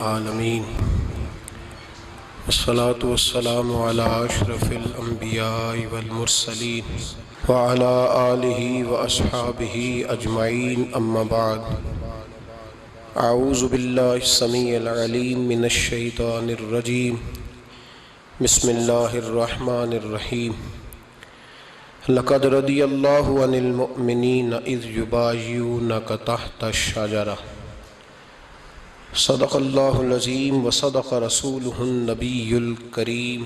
العالمین والصلاة والسلام علی اشرف الانبیاء والمرسلین وعلی آلہ واصحابہ اجمعین اما بعد اعوذ باللہ السمیع العلیم من الشیطان الرجیم بسم اللہ الرحمن الرحیم لقد رضی اللہ عن المؤمنین اذ یبایعونک تحت الشجرہ صدق اللہ العظیم وصدق رسولہ النبی الکریم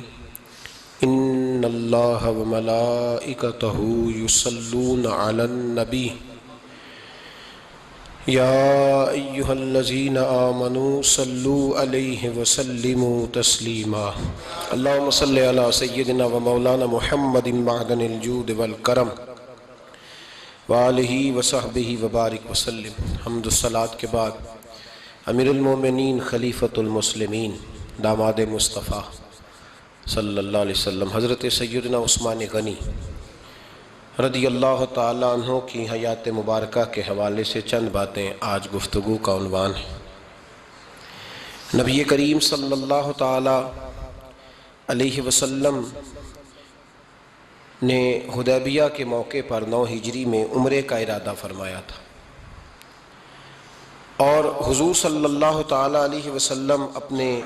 ان اللہ وملائکتہ یصلون علی النبی یا ایہا الذین آمنوا صلوا علیہ وسلموا تسلیما اللہم صلی علی سیدنا و مولانا محمد معدن الجود والکرم وآلہ وصحبہ وبارک وسلم۔ حمد الصلاۃ کے بعد امیر المومنین خلیفۃ المسلمین داماد مصطفیٰ صلی اللہ علیہ وسلم حضرت سیدنا عثمان غنی رضی اللہ تعالیٰ عنہ کی حیات مبارکہ کے حوالے سے چند باتیں آج گفتگو کا عنوان ہے۔ نبی کریم صلی اللہ تعالیٰ علیہ وسلم نے حدیبیہ کے موقع پر 9 ہجری میں عمرے کا ارادہ فرمایا تھا، اور حضور صلی اللہ تعالیٰ علیہ وسلم اپنے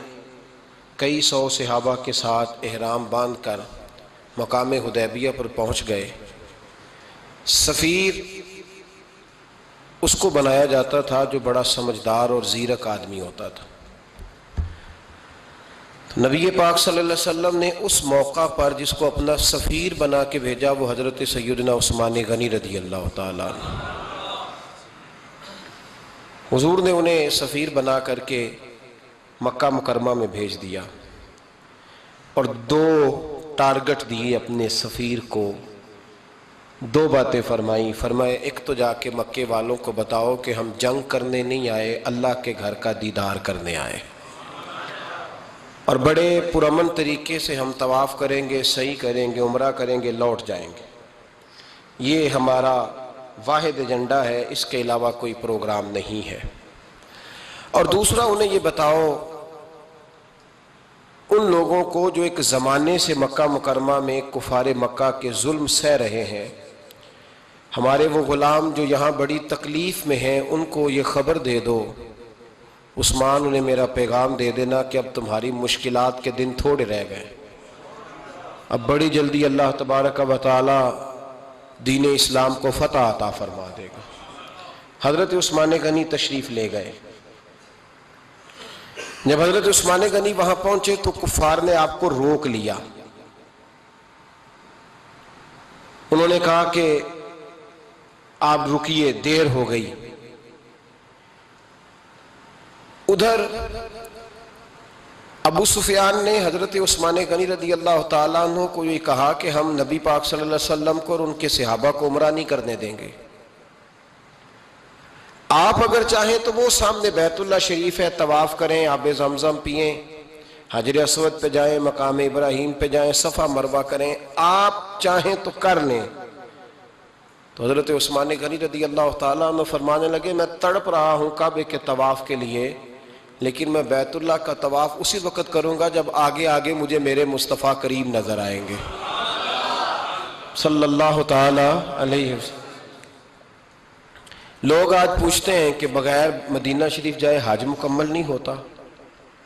کئی سو صحابہ کے ساتھ احرام باندھ کر مقام حدیبیہ پر پہنچ گئے۔ سفیر اس کو بنایا جاتا تھا جو بڑا سمجھدار اور زیرک آدمی ہوتا تھا۔ نبی پاک صلی اللہ علیہ وسلم نے اس موقع پر جس کو اپنا سفیر بنا کے بھیجا وہ حضرت سیدنا عثمان غنی رضی اللہ تعالیٰ عنہ۔ حضور نے انہیں سفیر بنا کر کے مکہ مکرمہ میں بھیج دیا اور 2 ٹارگٹ دیے اپنے سفیر کو، 2 باتیں فرمائے ایک تو جا کے مکے والوں کو بتاؤ کہ ہم جنگ کرنے نہیں آئے، اللہ کے گھر کا دیدار کرنے آئے، اور بڑے پرامن طریقے سے ہم طواف کریں گے، سعی کریں گے، عمرہ کریں گے، لوٹ جائیں گے، یہ ہمارا واحد ایجنڈا ہے، اس کے علاوہ کوئی پروگرام نہیں ہے۔ اور دوسرا انہیں یہ بتاؤ ان لوگوں کو جو ایک زمانے سے مکہ مکرمہ میں کفار مکہ کے ظلم سہ رہے ہیں، ہمارے وہ غلام جو یہاں بڑی تکلیف میں ہیں ان کو یہ خبر دے دو، عثمان انہیں میرا پیغام دے دینا کہ اب تمہاری مشکلات کے دن تھوڑے رہ گئے، اب بڑی جلدی اللہ تبارک و تعالی دین اسلام کو فتح عطا فرما دے گا۔ حضرت عثمان غنی تشریف لے گئے۔ جب حضرت عثمان غنی وہاں پہنچے تو کفار نے آپ کو روک لیا، انہوں نے کہا کہ آپ رکیے، دیر ہو گئی۔ ادھر ابو سفیان نے حضرت عثمان غنی رضی اللہ تعالیٰ عنہ کو یہ کہا کہ ہم نبی پاک صلی اللہ علیہ وسلم کو اور ان کے صحابہ کو عمرہ نہیں کرنے دیں گے، آپ اگر چاہیں تو وہ سامنے بیت اللہ شریف ہے، طواف کریں، آب زمزم پئیں، حجر اسود پہ جائیں، مقام ابراہیم پہ جائیں، صفا مروہ کریں، آپ چاہیں تو کر لیں۔ تو حضرت عثمان غنی رضی اللہ تعالیٰ عنہ فرمانے لگے میں تڑپ رہا ہوں کعبے کے طواف کے لیے، لیکن میں بیت اللہ کا طواف اسی وقت کروں گا جب آگے آگے مجھے میرے مصطفیٰ کریم نظر آئیں گے صلی اللہ تعالی علیہ وسلم۔ لوگ آج پوچھتے ہیں کہ بغیر مدینہ شریف جائے حج مکمل نہیں ہوتا،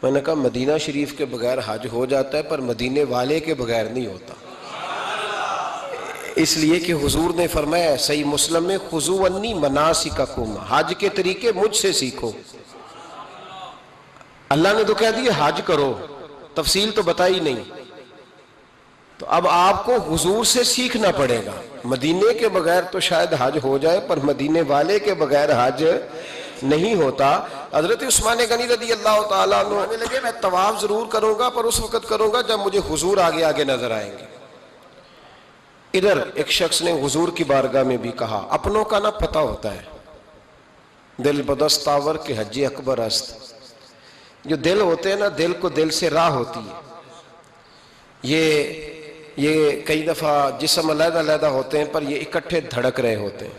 میں نے کہا مدینہ شریف کے بغیر حج ہو جاتا ہے پر مدینے والے کے بغیر نہیں ہوتا، اس لیے کہ حضور نے فرمایا صحیح مسلم میں خذوا عنی مناسککم، حج کے طریقے مجھ سے سیکھو۔ اللہ نے تو کہہ دیا حج کرو، تفصیل تو بتائی نہیں، تو اب آپ کو حضور سے سیکھنا پڑے گا۔ مدینے کے بغیر تو شاید حج ہو جائے پر مدینے والے کے بغیر حج نہیں ہوتا۔ حضرت عثمان غنی رضی اللہ تعالیٰ عنہ لگے میں طواف ضرور کروں گا پر اس وقت کروں گا جب مجھے حضور آگے آگے نظر آئیں گے۔ ادھر ایک شخص نے حضور کی بارگاہ میں بھی کہا اپنوں کا نہ پتہ ہوتا ہے، دل بدست آور کے حج اکبر است، جو دل ہوتے ہیں نا، دل کو دل سے راہ ہوتی ہے، یہ کئی دفعہ جسم علیحدہ علیحدہ ہوتے ہیں پر یہ اکٹھے دھڑک رہے ہوتے ہیں۔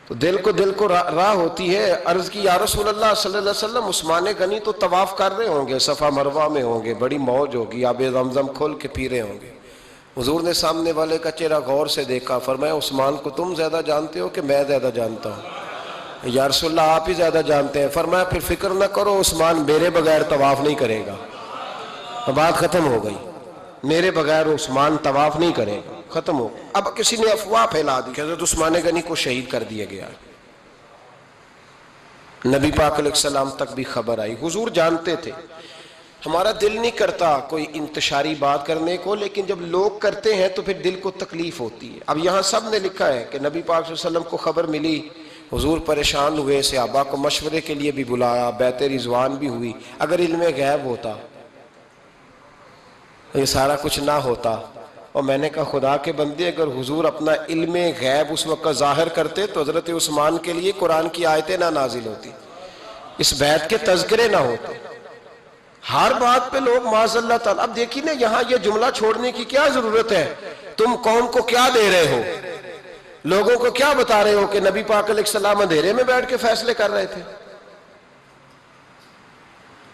تو دل کو راہ ہوتی ہے. عرض کی یا رسول اللہ صلی اللہ علیہ وسلم عثمان غنی تو طواف کر رہے ہوں گے، صفا مروہ میں ہوں گے، بڑی موج ہوگی، آب زمزم کھول کے پی رہے ہوں گے. حضور نے سامنے والے کا چہرہ غور سے دیکھا، فرمایا عثمان کو تم زیادہ جانتے ہو کہ میں زیادہ جانتا ہوں؟ یا رسول اللہ آپ ہی زیادہ جانتے ہیں. فرمایا پھر فکر نہ کرو، عثمان میرے بغیر طواف نہیں کرے گا. بات ختم ہو گئی، میرے بغیر عثمان طواف نہیں کرے گا، ختم ہو. اب کسی نے افواہ پھیلا دی کہ حضرت عثمان غنی کو شہید کر دیا گیا. نبی پاک علیہ السلام تک بھی خبر آئی. حضور جانتے تھے. ہمارا دل نہیں کرتا کوئی انتشاری بات کرنے کو، لیکن جب لوگ کرتے ہیں تو پھر دل کو تکلیف ہوتی ہے. اب یہاں سب نے لکھا ہے کہ نبی پاک صلی اللہ علیہ وسلم کو خبر ملی، حضور پریشان ہوئے، صحابہ کو مشورے کے لیے بھی بلایا، بیعت رضوان بھی ہوئی. اگر علم غیب ہوتا، یہ سارا کچھ نہ ہوتا. اور میں نے کہا خدا کے بندے، اگر حضور اپنا علم غیب اس وقت ظاہر کرتے تو حضرت عثمان کے لیے قرآن کی آیتیں نہ نازل ہوتی، اس بیعت کے تذکرے نہ ہوتے. ہر بات پہ لوگ معاذ اللہ تعالی. اب دیکھیے نا، یہاں یہ جملہ چھوڑنے کی کیا ضرورت ہے؟ تم قوم کو کیا دے رہے ہو؟ لوگوں کو کیا بتا رہے ہو کہ نبی پاک علیہ السلام اندھیرے میں بیٹھ کے فیصلے کر رہے تھے؟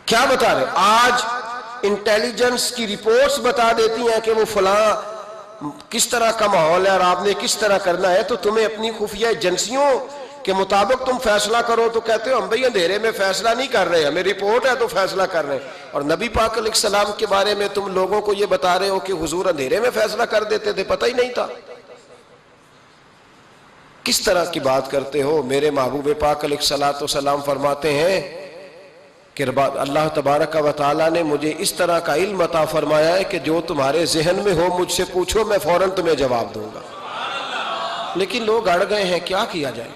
کیا بتا رہے؟ آج انٹیلیجنس کی رپورٹس بتا دیتی ہیں کہ وہ فلاں کس طرح کا ماحول ہے اور آپ نے کس طرح کرنا ہے، تو تمہیں اپنی خفیہ ایجنسیوں کے مطابق تم فیصلہ کرو تو کہتے ہو ہم بھئی اندھیرے میں فیصلہ نہیں کر رہے، ہمیں رپورٹ ہے تو فیصلہ کر رہے ہیں. اور نبی پاک علیہ السلام کے بارے میں تم لوگوں کو یہ بتا رہے ہو کہ حضور اندھیرے میں فیصلہ کر دیتے تھے، پتہ ہی نہیں تھا. کس طرح کی بات کرتے ہو؟ میرے محبوب پاک علیہ السلام فرماتے ہیں کہ اللہ تبارک و تعالیٰ نے مجھے اس طرح کا علم عطا فرمایا ہے کہ جو تمہارے ذہن میں ہو مجھ سے پوچھو، میں فوراً تمہیں جواب دوں گا. لیکن لوگ اڑ گئے ہیں، کیا کیا جائے؟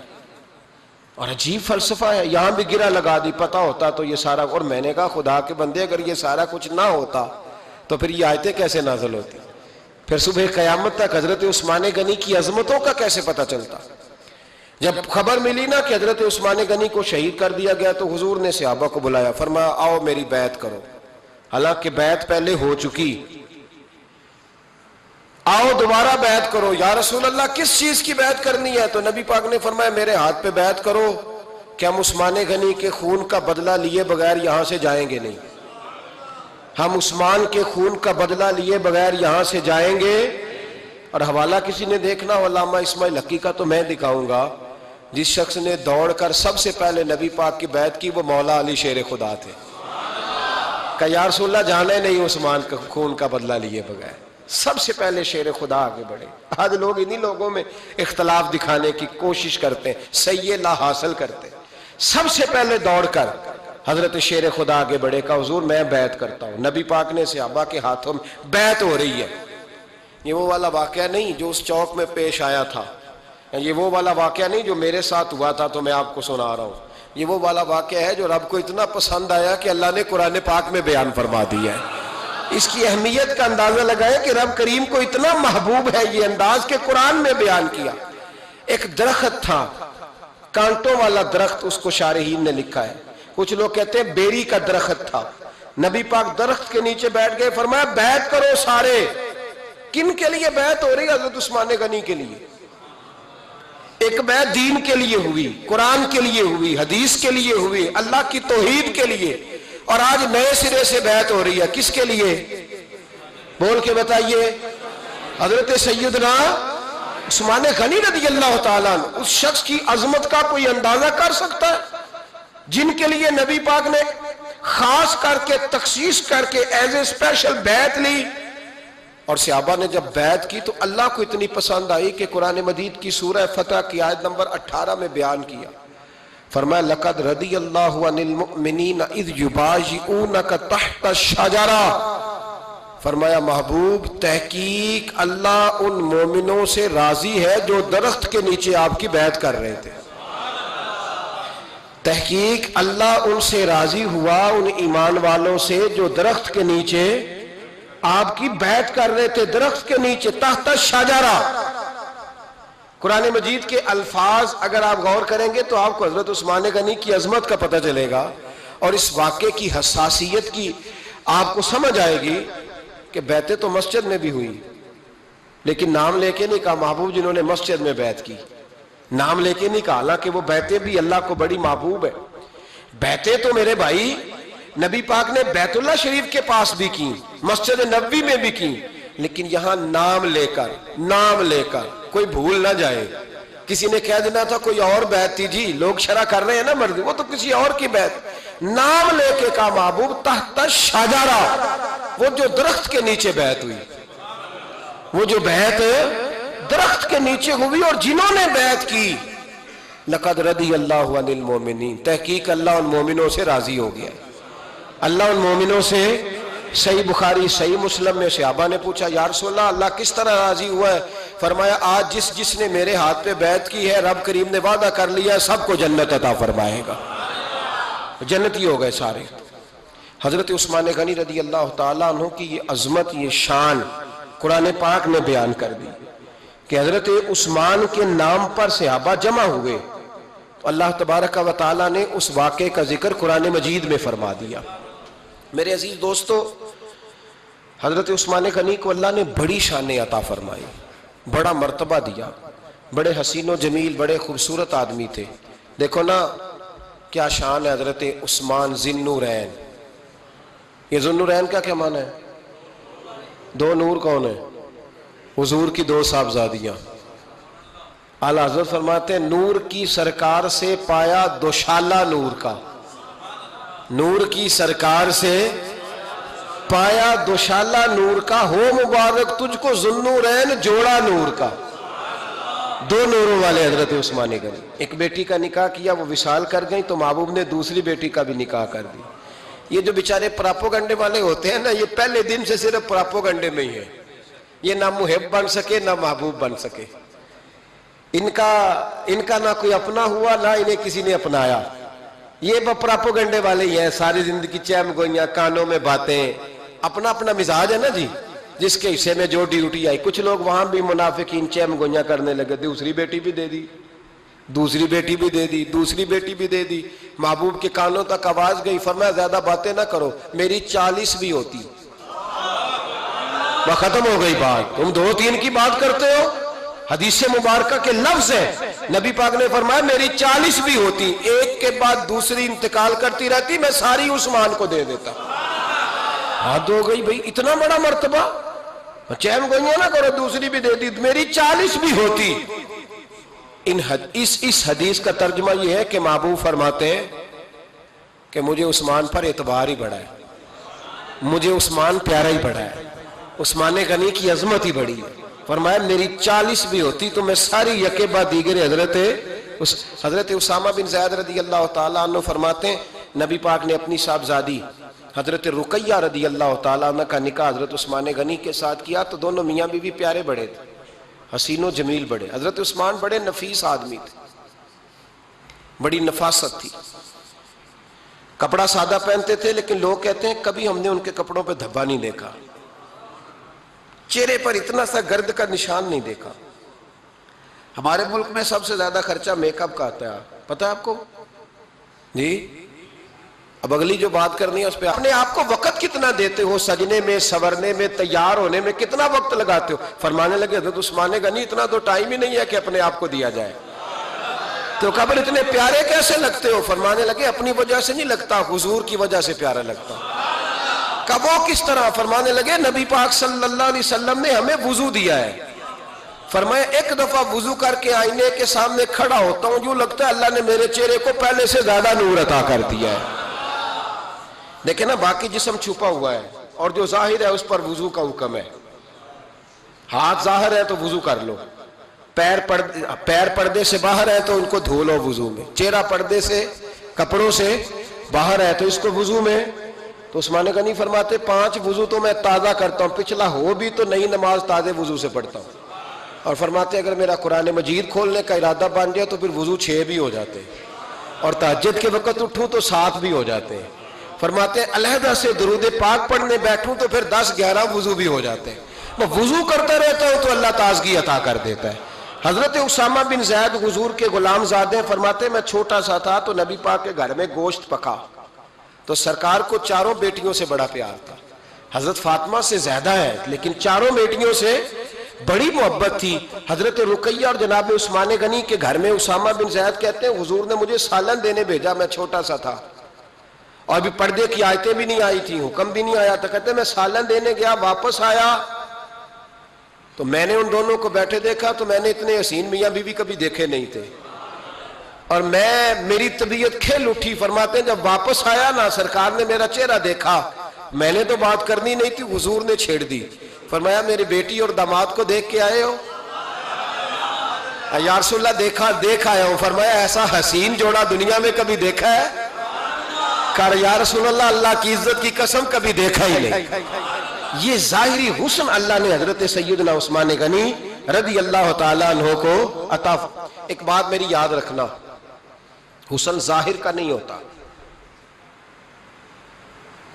اور عجیب فلسفہ ہے. یہاں بھی گرہ لگا دی، پتہ ہوتا تو یہ سارا. اور میں نے کہا خدا کے بندے، اگر یہ سارا کچھ نہ ہوتا تو پھر یہ آیتیں کیسے نازل ہوتی؟ پھر صبح قیامت تک حضرت عثمان غنی کی عظمتوں کا کیسے پتہ چلتا؟ جب خبر ملی نا کہ حضرت عثمان غنی کو شہید کر دیا گیا تو حضور نے صحابہ کو بلایا، فرمایا آؤ میری بیعت کرو. حالانکہ بیعت پہلے ہو چکی، آؤ دوبارہ بیعت کرو. یا رسول اللہ کس چیز کی بیعت کرنی ہے؟ تو نبی پاک نے فرمایا میرے ہاتھ پہ بیعت کرو کہ ہم عثمان غنی کے خون کا بدلہ لیے بغیر یہاں سے جائیں گے نہیں. ہم عثمان کے خون کا بدلہ لیے بغیر یہاں سے جائیں گے. اور حوالہ کسی نے دیکھنا ہو علامہ اسماعیل حقی کا تو میں دکھاؤں گا. جس شخص نے دوڑ کر سب سے پہلے نبی پاک کی بیعت کی وہ مولا علی شیر خدا تھے. کہ یا رسول اللہ جانے نہیں عثمان کا خون کا بدلہ لیے بغیر. سب سے پہلے شیر خدا آگے بڑھے. آج لوگ انہی لوگوں میں اختلاف دکھانے کی کوشش کرتے ہیں، صحیح لا حاصل کرتے ہیں. سب سے پہلے دوڑ کر حضرت شیر خدا آگے بڑھے، کہا حضور میں بیعت کرتا ہوں. نبی پاک نے صحابہ کے ہاتھوں میں بیعت ہو رہی ہے. یہ وہ والا واقعہ نہیں جو اس چوک میں پیش آیا تھا، یہ وہ والا واقعہ نہیں جو میرے ساتھ ہوا تھا تو میں آپ کو سنا رہا ہوں. یہ وہ والا واقعہ ہے جو رب کو اتنا پسند آیا کہ اللہ نے قرآن پاک میں بیان فرما دیا ہے. اس کی اہمیت کا اندازہ لگائیں کہ رب کریم کو اتنا محبوب ہے یہ انداز کہ قرآن میں بیان کیا. ایک درخت تھا، کانٹوں والا درخت، اس کو شارحین نے لکھا ہے. کچھ لوگ کہتے ہیں بیری کا درخت تھا. نبی پاک درخت کے نیچے بیٹھ گئے، فرمایا بیعت کرو سارے. کن کے لیے بیعت ہو رہی؟ حضرت عثمان غنی کے لیے. ایک بیعت دین کے لیے ہوئی، قرآن کے لیے ہوئی، حدیث کے لیے ہوئی، اللہ کی توحید کے لیے. اور آج نئے سرے سے بیعت ہو رہی ہے. کس کے لیے؟ بول کے بتائیے. حضرت سیدنا عثمان غنی رضی اللہ تعالیٰ عنہ. اس شخص کی عظمت کا کوئی اندازہ کر سکتا ہے؟ جن کے لیے نبی پاک نے خاص کر کے تخصیص کر کے ایز اے اسپیشل بیعت لی. اور صحابہ نے جب بیعت کی تو اللہ کو اتنی پسند آئی کہ قرآن مجید کی سورہ فتح کی آیت نمبر 18 میں بیان کیا. فرمایا لقد رضی اللہ عن المؤمنین اذ یبایعونک تحت الشجرہ. فرمایا محبوب تحقیق اللہ ان مومنوں سے راضی ہے جو درخت کے نیچے آپ کی بیعت کر رہے تھے. تحقیق اللہ ان سے راضی ہوا، ان ایمان والوں سے جو درخت کے نیچے آپ کی بیعت کر رہے تھے. درخت کے نیچے تحت الشجرہ. قرآن مجید کے الفاظ اگر آپ غور کریں گے تو آپ کو حضرت عثمان غنی کی عظمت کا پتہ چلے گا اور اس واقعے کی حساسیت کی آپ کو سمجھ آئے گی کہ بیعتیں تو مسجد میں بھی ہوئی، لیکن نام لے کے نہیں کہا محبوب جنہوں نے مسجد میں بیعت کی. نام لے کے نہیں کہا، حالانکہ وہ بیعتیں بھی اللہ کو بڑی محبوب ہے. بیعتیں تو میرے بھائی نبی پاک نے بیت اللہ شریف کے پاس بھی کی، مسجد نبوی میں بھی کی، لیکن یہاں نام لے کر کوئی بھول نہ جائے. کسی نے کہہ دینا تھا کوئی اور بیعت تھی جی، لوگ شرع کر رہے ہیں نا مرضی، وہ تو کسی اور کی بیعت. نام لے کے کہا محبوب تحت شجرہ، وہ جو درخت کے نیچے بیعت ہوئی، وہ جو بیعت درخت کے نیچے ہوئی، اور جنہوں نے بیعت کی لقد رضی اللہ عن المومنین، تحقیق اللہ ان مومنوں سے راضی ہو گیا. اللہ ان مومنوں سے. صحیح بخاری صحیح مسلم میں صحابہ نے پوچھا یا رسول اللہ اللہ کس طرح راضی ہوا ہے؟ فرمایا آج جس نے میرے ہاتھ پہ بیعت کی ہے رب کریم نے وعدہ کر لیا ہے سب کو جنت عطا فرمائے گا، جنتی ہو گئے سارے. حضرت عثمان غنی رضی اللہ تعالیٰ عنہ کی یہ عظمت، یہ شان قرآن پاک نے بیان کر دی کہ حضرت عثمان کے نام پر صحابہ جمع ہوئے تو اللہ تبارک و تعالیٰ نے اس واقعے کا ذکر قرآن مجید میں فرما دیا. میرے عزیز دوستو، حضرت عثمان غنی کو اللہ نے بڑی شان عطا فرمائی، بڑا مرتبہ دیا، بڑے حسین و جمیل، بڑے خوبصورت آدمی تھے. دیکھو نا کیا شان ہے حضرت عثمان ذی النورین. یہ ذی النورین کا کیا معنی ہے؟ دو نور کون ہے؟ حضور کی دو صاحبزادیاں. اعلیٰ حضرت فرماتے ہیں نور کی سرکار سے پایا دوشالہ نور کا، نور کی سرکار سے پایا دوشالہ نور کا، ہو مبارک تجھ کو ذی النورین جوڑا نور کا. دو نوروں والے حضرت عثمان غنی. ایک بیٹی کا نکاح کیا، وہ وصال کر گئی تو محبوب نے دوسری بیٹی کا بھی نکاح کر دی. یہ جو بیچارے پراپوگنڈے والے ہوتے ہیں نا، یہ پہلے دن سے صرف پراپوگنڈے میں ہی ہے. یہ نہ محب بن سکے نہ محبوب بن سکے. ان کا نہ کوئی اپنا ہوا نہ انہیں کسی نے اپنایا. یہ پراپوگنڈے والے ہی ہیں، ساری زندگی چیم گوئیاں، کانوں میں باتیں، اپنا اپنا مزاج ہے نا جی، جس کے حصے میں جو ڈیوٹی آئی. کچھ لوگ وہاں بھی منافقین چیم گوئیاں کرنے لگے، دوسری بیٹی بھی دے دی، دوسری بیٹی بھی دے دی، دوسری بیٹی بھی دے دی. محبوب کے کانوں تک آواز گئی، فرمایا زیادہ باتیں نہ کرو، میری 40 بھی ہوتی. وہ ختم ہو گئی بات، تم 2-3 کی بات کرتے ہو. حدیث مبارکہ کے لفظ ہے، نبی پاک نے فرمایا میری 40 بھی ہوتی، ایک کے بعد دوسری انتقال کرتی رہتی، میں ساری عثمان کو دے دیتا. حد ہو گئی بھئی، اتنا بڑا مرتبہ. چیم گوئیاں نہ کرو، دوسری بھی دے دی، میری 40 بھی ہوتی. اس حدیث کا ترجمہ یہ ہے کہ محبوب فرماتے ہیں کہ مجھے عثمان پر اعتبار ہی بڑا ہے، مجھے عثمان پیارا ہی بڑا ہے، عثمان غنی کی عظمت ہی بڑی ہے. فرمایا میری 40 بھی ہوتی تو میں ساری یکے بعد دیگر. حضرت اسامہ بن زید رضی اللہ تعالیٰ عنہ فرماتے ہیں نبی پاک نے اپنی صاحبزادی حضرت رقیہ رضی اللہ تعالیٰ عنہ کا نکاح حضرت عثمان غنی کے ساتھ کیا تو دونوں میاں بیوی پیارے بڑے تھے، حسین و جمیل بڑے. حضرت عثمان بڑے نفیس آدمی تھے، بڑی نفاست تھی، کپڑا سادہ پہنتے تھے، لیکن لوگ کہتے ہیں کبھی ہم نے ان کے کپڑوں پہ دھبا نہیں دیکھا، چہرے پر اتنا سا گرد کا نشان نہیں دیکھا. ہمارے ملک میں سب سے زیادہ خرچہ میک اپ کا آتا ہے، پتہ ہے آپ کو جی؟ اب اگلی جو بات کرنی ہے اس پہ اپنے آپ کو وقت کتنا دیتے ہو، سجنے میں، سورنے میں، تیار ہونے میں کتنا وقت لگاتے ہو؟ فرمانے لگے حضرت عثمان غنی اتنا تو ٹائم ہی نہیں ہے کہ اپنے آپ کو دیا جائے. تو قبر اتنے پیارے کیسے لگتے ہو؟ فرمانے لگے اپنی وجہ سے نہیں لگتا، حضور کی وجہ سے پیارا لگتا. کب وہ کس طرح؟ فرمانے لگے نبی پاک صلی اللہ علیہ وسلم نے ہمیں وضو دیا ہے. فرمایا ایک دفعہ وضو کر کے آئینے کے سامنے کھڑا ہوتا ہوں، یوں لگتا ہے اللہ نے میرے چہرے کو پہلے سے زیادہ نور عطا کر دیا ہے. دیکھیں نا باقی جسم چھپا ہوا ہے اور جو ظاہر ہے اس پر وضو کا حکم ہے. ہاتھ ظاہر ہے تو وضو کر لو، پیر پردے سے باہر ہے تو ان کو دھو لو وضو میں، چہرہ پردے سے کپڑوں سے باہر ہے تو اس کو وضو میں. تو عثمان غنی فرماتے 5 وضو تو میں تازہ کرتا ہوں، پچھلا ہو بھی تو نئی نماز تازے وضو سے پڑھتا ہوں. اور فرماتے اگر میرا قرآن مجید کھولنے کا ارادہ بن جائے تو پھر وضو 6 بھی ہو جاتے ہیں، اور تہجد کے وقت اٹھوں تو 7 بھی ہو جاتے ہیں. فرماتے علیحدہ سے درود پاک پڑھنے بیٹھوں تو پھر 10-11 وضو بھی ہو جاتے ہیں. میں وضو کرتا رہتا ہوں تو اللہ تازگی عطا کر دیتا ہے. حضرت اسامہ بن زید حضور کے غلام زادے فرماتے میں چھوٹا سا تھا تو نبی پاک کے گھر میں گوشت پکا تو سرکار کو 4 بیٹیوں سے بڑا پیار تھا. حضرت فاطمہ سے زیادہ ہے لیکن 4 بیٹیوں سے بڑی محبت تھی. حضرت رقیہ اور جناب عثمان غنی کے گھر میں اسامہ بن زید کہتے ہیں حضور نے مجھے سالن دینے بھیجا, میں چھوٹا سا تھا اور ابھی پردے کی آیتیں بھی نہیں آئی تھی, حکم بھی نہیں آیا تھا. کہتے ہیں میں سالن دینے گیا, واپس آیا تو میں نے ان دونوں کو بیٹھے دیکھا تو میں نے اتنے حسین میاں بیوی کبھی دیکھے نہیں تھے, اور میری طبیعت کھل اٹھی. فرماتے ہیں جب واپس آیا نا, سرکار نے میرا چہرہ دیکھا, میں نے تو بات کرنی نہیں تھی, حضور نے چھیڑ دی. فرمایا میری بیٹی اور داماد کو دیکھ کے آئے ہو؟ یا رسول اللہ دیکھ آیا ہوں. فرمایا ایسا حسین جوڑا دنیا میں کبھی دیکھا ہے؟ کہا یا رسول اللہ اللہ کی عزت کی قسم کبھی دیکھا ہی نہیں. یہ ظاہری حسن اللہ نے حضرت سیدنا عثمان غنی رضی اللہ تعالیٰ عنہ کو عطا. ایک بات میری یاد رکھنا, حسن ظاہر کا نہیں ہوتا,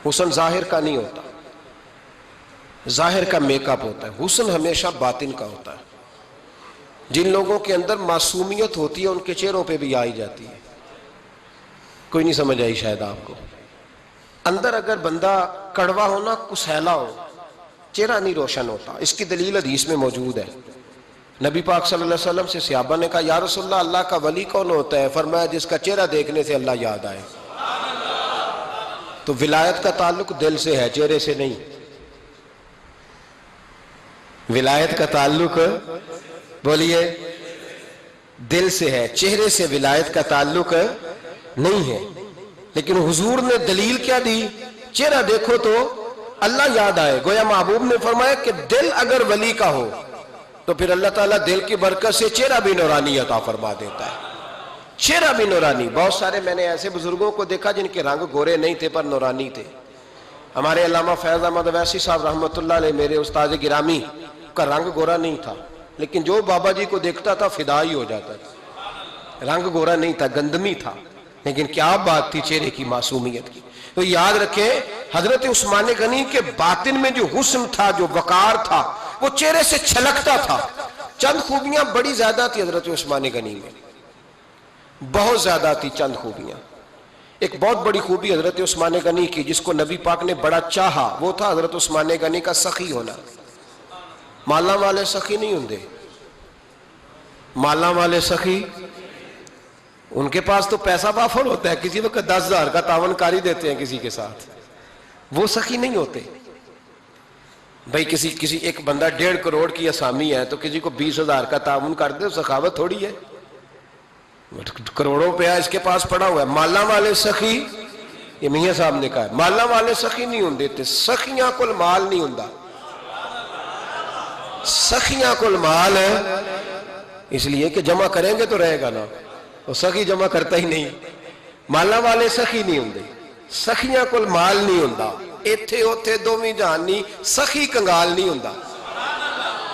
حسن ظاہر کا نہیں ہوتا, ظاہر کا میک اپ ہوتا ہے. حسن ہمیشہ باطن کا ہوتا ہے. جن لوگوں کے اندر معصومیت ہوتی ہے ان کے چہروں پہ بھی آئی جاتی ہے. کوئی نہیں سمجھ آئی شاید آپ کو. اندر اگر بندہ کڑوا ہونا, کسیلا ہو, چہرہ نہیں روشن ہوتا. اس کی دلیل حدیث میں موجود ہے. نبی پاک صلی اللہ علیہ وسلم سے صحابہ نے کہا یا رسول اللہ اللہ کا ولی کون ہوتا ہے؟ فرمایا جس کا چہرہ دیکھنے سے اللہ یاد آئے. تو ولایت کا تعلق دل سے ہے, چہرے سے نہیں. ولایت کا تعلق بولیے دل سے ہے, چہرے سے ولایت کا تعلق نہیں ہے. لیکن حضور نے دلیل کیا دی؟ چہرہ دیکھو تو اللہ یاد آئے. گویا محبوب نے فرمایا کہ دل اگر ولی کا ہو تو پھر اللہ تعالیٰ دل کی برکت سے چہرہ بھی نورانی عطا فرما دیتا ہے. چہرہ بھی نورانی. بہت سارے میں نے ایسے بزرگوں کو دیکھا جن کے رنگ گورے نہیں تھے پر نورانی تھے. ہمارے علامہ فیض احمد اویسی صاحب رحمۃ اللہ علیہ, میرے استاد گرامی, کا رنگ گورا نہیں تھا, لیکن جو بابا جی کو دیکھتا تھا فدا ہی ہو جاتا تھا. رنگ گورا نہیں تھا, گندمی تھا, لیکن کیا بات تھی چہرے کی معصومیت کی. تو یاد رکھیں حضرت عثمان غنی کے باطن میں جو حسن تھا, جو وقار تھا, وہ چہرے سے چھلکتا تھا. چند خوبیاں بڑی زیادہ تھی حضرت عثمان غنی میں, بہت زیادہ تھی چند خوبیاں. ایک بہت بڑی خوبی حضرت عثمان غنی کی جس کو نبی پاک نے بڑا چاہا, وہ تھا حضرت عثمان غنی کا سخی ہونا. مالا والے سخی نہیں ہوندے, مالا والے سخی ان کے پاس تو پیسہ وافر ہوتا ہے, کسی وقت 10,000 کا تعاون کاری دیتے ہیں کسی کے ساتھ, وہ سخی نہیں ہوتے. بھائی کسی ایک بندہ 1.5 کروڑ کی اسامی ہے تو کسی کو 20,000 کا تعاون کر دے, سخاوت تھوڑی ہے. کروڑوں روپیہ اس کے پاس پڑا ہوا ہے. مالا والے سخی, یہ میاں صاحب نے کہا, مالا والے سخی نہیں ہوندے. سخیاں کل مال نہیں ہوندا, سخیاں کل مال ہے, اس لیے کہ جمع کریں گے تو رہے گا نا, وہ سخی جمع کرتا ہی نہیں. مالا والے سخی نہیں ہوندے, سخیاں کل مال نہیں ہوندا. ایتھے اوتھے دوویں جہان نہیں, سخی کنگال نہیں ہوندا.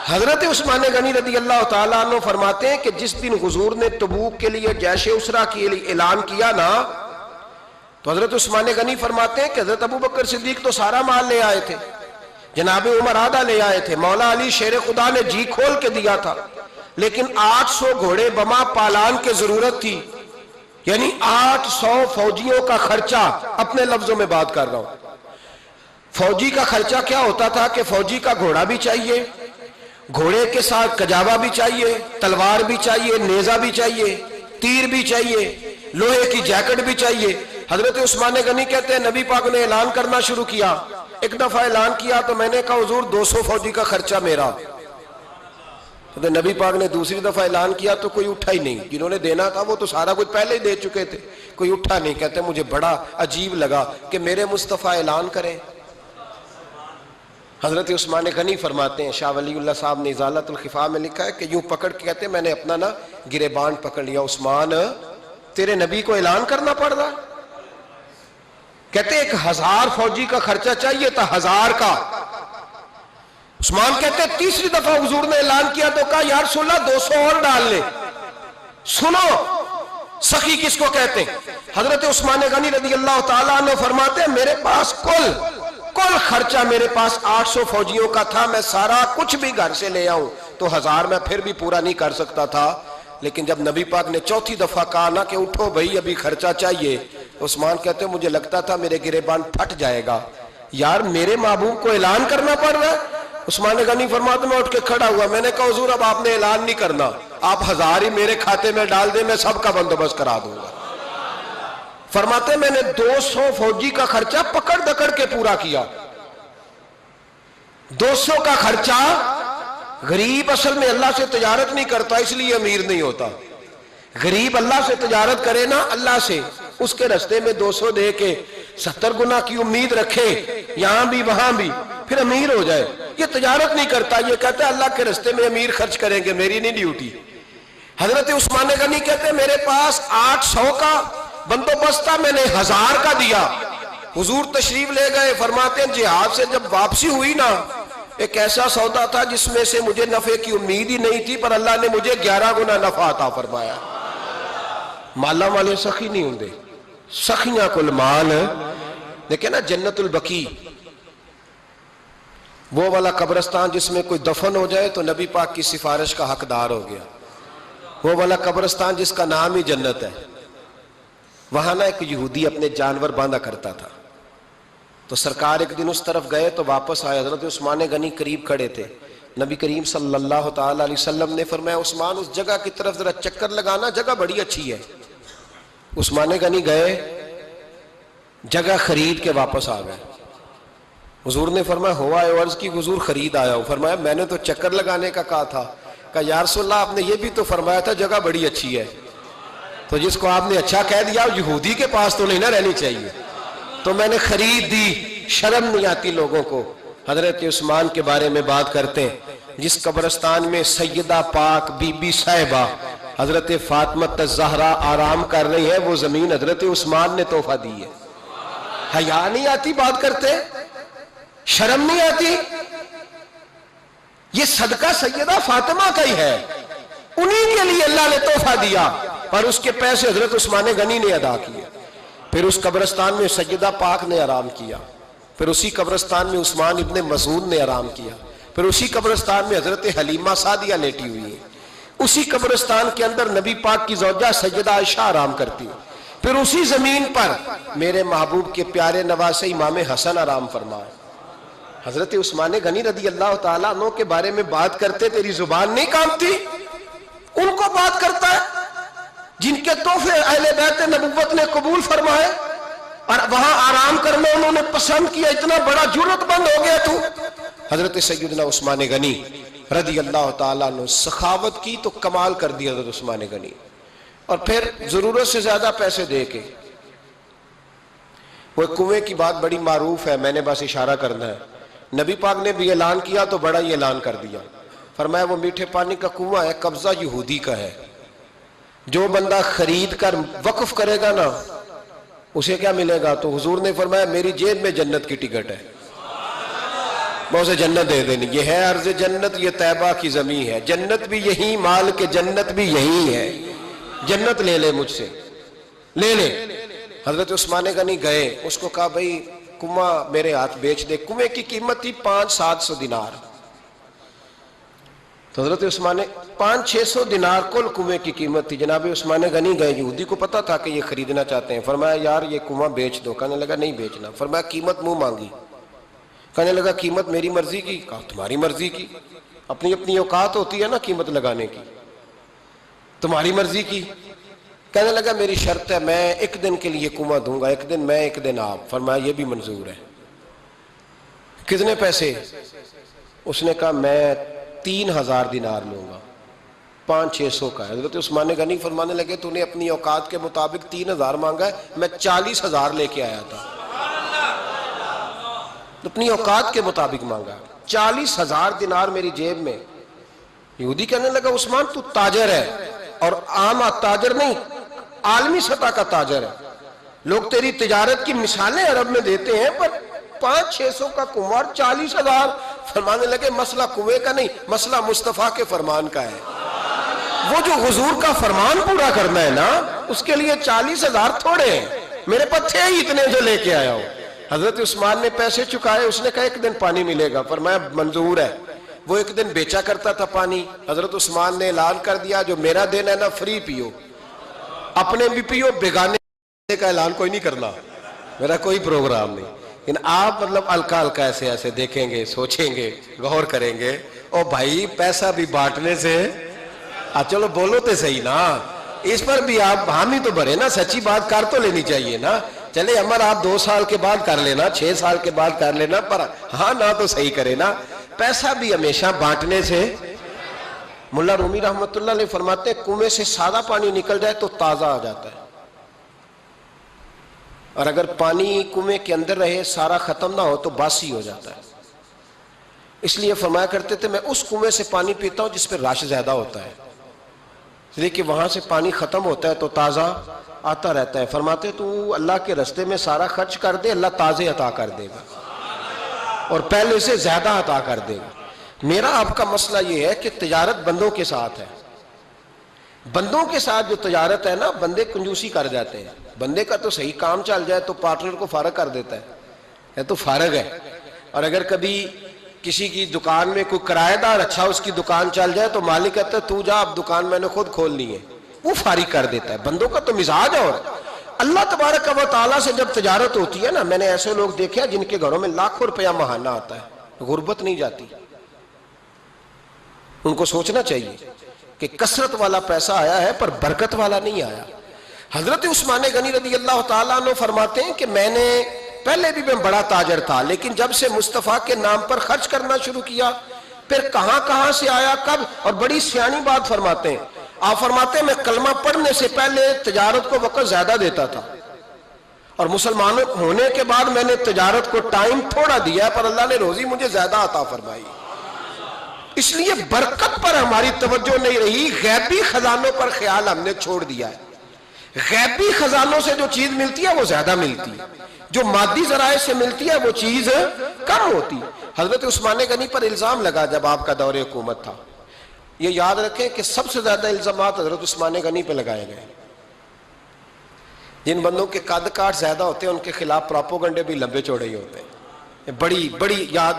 حضرت عثمان غنی رضی اللہ تعالیٰ عنہ فرماتے ہیں کہ جس دن حضور نے تبوک کے لیے جیش اسرا کے لیے اعلان کیا نا, تو حضرت عثمان غنی فرماتے ہیں کہ حضرت ابو بکر صدیق تو سارا مال لے آئے تھے, جناب عمر آدھا لے آئے تھے, مولا علی شیر خدا نے جی کھول کے دیا تھا, لیکن 800 گھوڑے بما پالان کی ضرورت تھی. یعنی 800 فوجیوں کا خرچہ, اپنے لفظوں میں بات کر رہا ہوں. فوجی کا خرچہ کیا ہوتا تھا کہ فوجی کا گھوڑا بھی چاہیے, گھوڑے کے ساتھ کجاوا بھی چاہیے, تلوار بھی چاہیے, نیزہ بھی چاہیے, تیر بھی چاہیے, لوہے کی جیکٹ بھی چاہیے. حضرت عثمان غنی کہتے ہیں نبی پاک نے اعلان کرنا شروع کیا. ایک دفعہ اعلان کیا تو میں نے کہا حضور 200 فوجی کا خرچہ میرا. تو نبی پاک نے دوسری دفعہ اعلان کیا تو کوئی اٹھا ہی نہیں. جنہوں نے دینا تھا وہ تو سارا کچھ پہلے ہی دے چکے تھے, کوئی اٹھا نہیں. کہتے مجھے بڑا عجیب لگا کہ میرے مصطفیٰ اعلان کریں. حضرت عثمان غنی فرماتے ہیں, شاہ ولی اللہ صاحب نے ازالت الخفا میں لکھا ہے کہ یوں پکڑ کے کہتے ہیں میں نے اپنا نا گریبان پکڑ لیا, عثمان تیرے نبی کو اعلان کرنا پڑ رہا. کہتے 1000 فوجی کا خرچہ چاہیے تھا, 1000 کا. عثمان کہتے تیسری دفعہ حضور نے اعلان کیا تو کہا یا رسول اللہ 200 اور ڈال لے. سنو سخی کس کو کہتے ہیں. حضرت عثمان غنی رضی اللہ تعالیٰ عنہ فرماتے ہیں میرے پاس کل خرچہ میرے پاس 800 فوجیوں کا تھا, میں سارا کچھ بھی گھر سے لے آؤں تو 1000 میں پھر بھی پورا نہیں کر سکتا تھا. لیکن جب نبی پاک نے چوتھی دفعہ کہا نا کہ اٹھو بھائی ابھی خرچہ چاہیے, عثمان کہتے ہیں مجھے لگتا تھا میرے گریبان پھٹ جائے گا. یار میرے محبوب کو اعلان کرنا پڑ رہا ہے. عثمان غنی فرماتے میں اٹھ کے کھڑا ہوا، میں نے کہا حضور اب آپ نے اعلان نہیں کرنا، آپ 1000 ہی میرے کھاتے میں ڈال دیں، میں سب کا بندوبست کرا دوں گا۔ فرماتے میں نے 200 فوجی کا خرچہ پکڑ دکڑ کے پورا کیا۔ 200 کا خرچہ، غریب اصل میں اللہ سے تجارت نہیں کرتا اس لیے امیر نہیں ہوتا، غریب اللہ سے تجارت کرے نا، اللہ سے، اس کے رستے میں 200 دے کے 70 گنا کی امید رکھے یہاں بھی وہاں بھی، پھر امیر ہو جائے۔ یہ تجارت نہیں کرتا، یہ کہتا ہے اللہ کے رستے میں امیر خرچ کریں گے، میری نہیں ڈیوٹی۔ حضرت عثمان غنی کہتے ہیں میرے پاس 800 کا بندوبست تھا، میں نے 1000 کا دیا۔ حضور تشریف لے گئے، فرماتے ہیں جہاد سے جب واپسی ہوئی نا، ایک ایسا سودا تھا جس میں سے مجھے نفع کی امید ہی نہیں تھی، پر اللہ نے مجھے 11 گنا نفع عطا فرمایا۔ مالا والے سخی نہیں ہوں دے، سخیاں کل مال۔ دیکھیں نا جنت البقیع، وہ والا قبرستان جس میں کوئی دفن ہو جائے تو نبی پاک کی سفارش کا حقدار ہو گیا، وہ والا قبرستان جس کا نام ہی جنت ہے۔ وہاں نا ایک یہودی اپنے جانور باندھا کرتا تھا، تو سرکار ایک دن اس طرف گئے تو واپس آئے، حضرت عثمان غنی قریب کھڑے تھے، نبی کریم صلی اللہ تعالی علیہ وسلم نے فرمایا عثمان اس جگہ کی طرف ذرا چکر لگانا، جگہ بڑی اچھی ہے۔ عثمان غنی گئے، جگہ خرید کے واپس آ گئے۔ حضور نے فرمایا ہوا ہے عرض کی حضور خرید آیا ہوں۔ فرمایا میں نے تو چکر لگانے کا کہا تھا۔ کہا یا رسول اللہ آپ نے یہ بھی تو فرمایا تھا جگہ بڑی اچھی ہے، تو جس کو آپ نے اچھا کہہ دیا یہودی کے پاس تو نہیں نہ رہنی چاہیے، تو میں نے خرید دی۔ شرم نہیں آتی لوگوں کو۔ حضرت عثمان کے بارے میں بات کرتے ہیں، جس قبرستان میں سیدہ پاک بی بی صاحبہ حضرت فاطمہ الزہرا آرام کر رہی ہے، وہ زمین حضرت عثمان نے تحفہ دی ہے۔ حیا نہیں آتی بات کرتے؟ شرم نہیں آتی؟ یہ صدقہ سیدہ فاطمہ کا ہی ہے، انہی کے لیے اللہ نے تحفہ دیا، پر اس کے پیسے حضرت عثمان غنی نے ادا کیے۔ پھر اس قبرستان میں سیدہ پاک نے آرام کیا، پھر اسی قبرستان میں عثمان ابن مسعود نے آرام کیا، پھر اسی قبرستان میں حضرت حلیمہ سعدیہ لیٹی ہوئی ہے، اسی قبرستان کے اندر نبی پاک کی زوجہ سیدہ عائشہ آرام کرتی ہے، پھر اسی زمین پر میرے محبوب کے پیارے نواسے امام حسن آرام فرمائے۔ حضرت عثمان غنی رضی اللہ تعالیٰ عنہ کے بارے میں بات کرتے تیری زبان نہیں کانپتی؟ ان کو بات کرتا ہے جن کے تحفے اہل بیت نبوت نے قبول فرمائے اور وہاں آرام کرنا انہوں نے پسند کیا، اتنا بڑا جرت مند ہو گیا تو۔ حضرت سیدنا عثمان غنی رضی اللہ تعالیٰ عنہ سخاوت کی تو کمال کر دی حضرت عثمان غنی، اور پھر ضرورت سے زیادہ پیسے دے کے۔ وہ کنویں کی بات بڑی معروف ہے، میں نے بس اشارہ کرنا ہے، نبی پاک نے بھی اعلان کیا تو بڑا ہی اعلان کر دیا، فرمایا وہ میٹھے پانی کا کنواں ہے، قبضہ یہودی کا ہے، جو بندہ خرید کر وقف کرے گا نا اسے کیا ملے گا؟ تو حضور نے فرمایا میری جیب میں جنت کی ٹکٹ ہے، میں اسے جنت دے دینی، یہ ہے عرض جنت، یہ طیبہ کی زمین ہے، جنت بھی یہی، مال کے جنت بھی یہی ہے، جنت لے لے مجھ سے، لے لے۔ حضرت عثمان غنی گئے، اس کو کہا بھئی کنواں میرے ہاتھ بیچ دے۔ کنویں کی قیمت تھی 500-700 دینار، تو حضرت عثمان 500-600 دینار کل کنویں کی قیمت تھی۔ جناب عثمان غنی گئے، یہودی کو پتا تھا کہ یہ خریدنا چاہتے ہیں، فرمایا یار یہ کنواں بیچ دو۔ کہنے لگا نہیں بیچنا۔ فرمایا قیمت منہ مانگی، کہنے لگا قیمت میری مرضی کی، کہا تمہاری مرضی کی، اپنی اپنی اوقات ہوتی ہے نا قیمت لگانے کی، تمہاری مرضی کی۔ کہنے لگا میری شرط ہے میں ایک دن کے لیے کنواں دوں گا، ایک دن میں ایک دن آپ۔ فرمایا یہ بھی منظور ہے۔ کتنے پیسے؟ اس نے کہا میں 3000 دینار لوں گا، 500-600 کا ہے۔ حضرت عثمان غنی فرمانے لگے تو نے اپنی اوقات کے مطابق 3000 مانگا ہے، میں 40,000 لے کے آیا تھا، اپنی اوقات کے مطابق مانگا، 40,000 دینار میری جیب میں۔ یہودی کہنے لگا عثمان تو تاجر ہے، اور عام تاجر نہیں، عالمی سطح کا تاجر ہے، لوگ تیری تجارت کی مثالیں عرب میں دیتے ہیں، پر 500-600 کا کنواں 40,000۔ فرمانے لگے مسئلہ کنویں کا نہیں، مسئلہ مصطفیٰ کے فرمان کا ہے، وہ جو حضور کا فرمان پورا کرنا ہے نا اس کے لیے 40,000 تھوڑے ہیں، میرے پاس تھے ہی اتنے جو لے کے آیا ہوں۔ حضرت عثمان نے پیسے چکائے، اس نے کہا ایک دن پانی ملے گا، فرمایا منظور ہے۔ وہ ایک دن بیچا کرتا تھا پانی، حضرت عثمان نے اعلان کر دیا جو میرا دن ہے نا فری پیو، اپنے بھی پیو، بیگانے کا اعلان کوئی نہیں کرنا، میرا کوئی پروگرام نہیں۔ لیکن آپ مطلب ہلکا ہلکا ایسے ایسے دیکھیں گے، سوچیں گے، غور کریں گے، او بھائی پیسہ بھی بانٹنے سے چلو بولو تو صحیح نا، اس پر بھی آپ حامی تو بھرے نا، سچی بات کر تو لینی چاہیے نا۔ چلے عمر آپ 2 سال کے بعد کر لینا، 6 سال کے بعد کر لینا، پر ہاں نہ تو صحیح کرے نا، پیسہ بھی ہمیشہ بانٹنے سے۔ ملا رومی رحمت اللہ علیہ فرماتے ہیں کنویں سے سادہ پانی نکل جائے تو تازہ آ جاتا ہے، اور اگر پانی کنویں کے اندر رہے سارا ختم نہ ہو تو باسی ہو جاتا ہے۔ اس لیے فرمایا کرتے تھے میں اس کنویں سے پانی پیتا ہوں جس پہ رش زیادہ ہوتا ہے، اس لیے کہ وہاں سے پانی ختم ہوتا ہے تو تازہ آتا رہتا ہے۔ فرماتے تو اللہ کے رستے میں سارا خرچ کر دے، اللہ تازے عطا کر دے گا اور پہلے سے زیادہ عطا کر دے گا۔ میرا آپ کا مسئلہ یہ ہے کہ تجارت بندوں کے ساتھ ہے، بندوں کے ساتھ جو تجارت ہے نا، بندے کنجوسی کر جاتے ہیں۔ بندے کا تو صحیح کام چل جائے تو پارٹنر کو فارغ کر دیتا ہے تو فارغ ہے، اور اگر کبھی کسی کی دکان میں کوئی کرایہ دار اچھا اس کی دکان چل جائے تو مالک کہتا ہے تو جا، اب دکان میں نے خود کھولنی ہے، وہ فارغ کر دیتا ہے۔ بندوں کا تو مزاج ہے۔ اور اللہ تبارک و تعالیٰ سے جب تجارت ہوتی ہے نا، میں نے ایسے لوگ دیکھے جن کے گھروں میں لاکھوں روپیہ ماہانہ آتا ہے، غربت نہیں جاتی۔ ان کو سوچنا چاہیے کہ کثرت والا پیسہ آیا ہے پر برکت والا نہیں آیا۔ حضرت عثمان غنی رضی اللہ تعالیٰ عنہ فرماتے ہیں کہ پہلے بھی میں بڑا تاجر تھا، لیکن جب سے مصطفیٰ کے نام پر خرچ کرنا شروع کیا، پھر کہاں کہاں سے آیا، کب، اور بڑی سیانی بات فرماتے ہیں۔ آپ فرماتے ہیں میں کلمہ پڑھنے سے پہلے تجارت کو وقت زیادہ دیتا تھا، اور مسلمان ہونے کے بعد میں نے تجارت کو ٹائم تھوڑا دیا ہے، پر اللہ نے روزی مجھے زیادہ عطا فرمائی۔ اس لیے برکت پر ہماری توجہ نہیں رہی، غیبی خزانوں پر خیال ہم نے چھوڑ دیا ہے۔ غیبی خزانوں سے جو چیز ملتی ہے وہ زیادہ ملتی ہے، جو مادی ذرائع سے ملتی ہے وہ چیز کم ہوتی ہے۔ حضرت عثمان غنی پر الزام لگا جب آپ کا دور حکومت تھا، یہ یاد رکھیں کہ سب سے زیادہ الزامات حضرت عثمان غنی پہ لگائے گئے۔ جن بندوں کے قد کاٹ زیادہ ہوتے ہیں ان کے خلاف پراپوگنڈے بھی لمبے چوڑے ہی ہوتے ہیں۔ بڑی